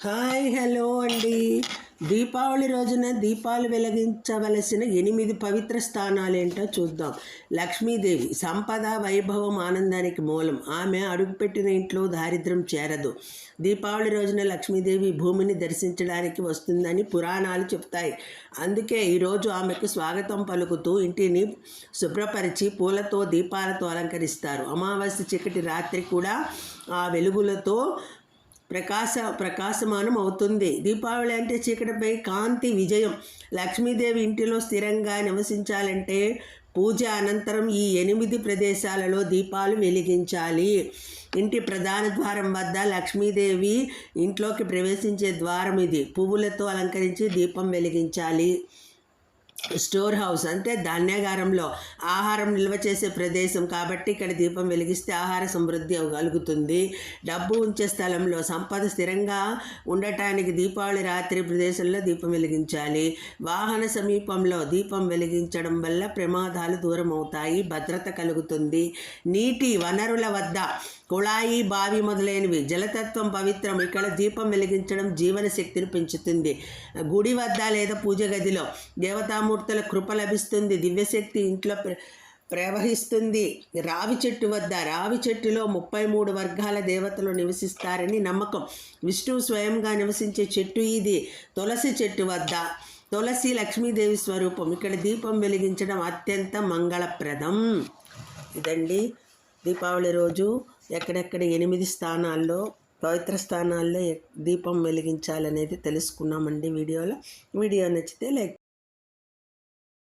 Hi hello అండి. దీపావళి రోజున దీపాలు వెలిగించవలసిన 8 పవిత్ర స్థానాలు ఏంటో చూద్దాం. లక్ష్మీదేవి సంపద, వైభవం, ఆనందానికి మూలం. ఆమె అడుగుపెట్టిన ఇంట్లో దారిద్ర్యం చేరదు. దీపావళి రోజున లక్ష్మీదేవి భూమిని దర్శించడానికి వస్తుందని పురాణాలు చెప్తాయి. అందుకే ఈరోజు ఆమెకు స్వాగతం పలుకుతూ ఇంటిని శుభ్రపరిచి పూలతో, దీపాలతో అలంకరిస్తారు. అమావాస్య చీకటి రాత్రి కూడా ఆ వెలుగులతో ప్రకాశమానం అవుతుంది. దీపావళి అంటే చీకటిపై కాంతి విజయం. లక్ష్మీదేవి ఇంటిలో స్థిరంగా నివసించాలంటే పూజ అనంతరం ఈ 8 ప్రదేశాలలో దీపాలు వెలిగించాలి. ఇంటి ప్రధాన ద్వారం వద్ద లక్ష్మీదేవి ఇంట్లోకి ప్రవేశించే ద్వారం ఇది. పువ్వులతో అలంకరించి దీపం వెలిగించాలి. స్టోర్ హౌస్ అంటే ధాన్యాగారంలో ఆహారం నిల్వ చేసే ప్రదేశం కాబట్టి ఇక్కడ దీపం వెలిగిస్తే ఆహార సమృద్ధి కలుగుతుంది. డబ్బు ఉంచే స్థలంలో సంపద స్థిరంగా ఉండటానికి దీపావళి రాత్రి ప్రదేశంలో దీపం వెలిగించాలి. వాహన సమీపంలో దీపం వెలిగించడం వల్ల ప్రమాదాలు దూరం అవుతాయి, భద్రత కలుగుతుంది. నీటి వనరుల వద్ద కుళాయి, బావి మొదలైనవి. జలతత్వం పవిత్రం. ఇక్కడ దీపం వెలిగించడం జీవన శక్తిని పెంచుతుంది. గుడి వద్ద లేదా పూజ గదిలో దేవతామూర్తుల కృప లభిస్తుంది. దివ్యశక్తి ఇంట్లో ప్రవహిస్తుంది. రావి చెట్టు వద్ద, రావి చెట్టులో 33 వర్గాల దేవతలు నివసిస్తారని నమ్మకం. విష్ణువు స్వయంగా నివసించే చెట్టు ఇది. తులసి చెట్టు వద్ద, తులసి లక్ష్మీదేవి స్వరూపం. ఇక్కడ దీపం వెలిగించడం అత్యంత మంగళప్రదం. ఇదండి దీపావళి రోజు ఎక్కడెక్కడ 8 స్థానాల్లో, పవిత్ర స్థానాల్లో దీపం వెలిగించాలనేది తెలుసుకున్నామండి వీడియో నచ్చితే లైక్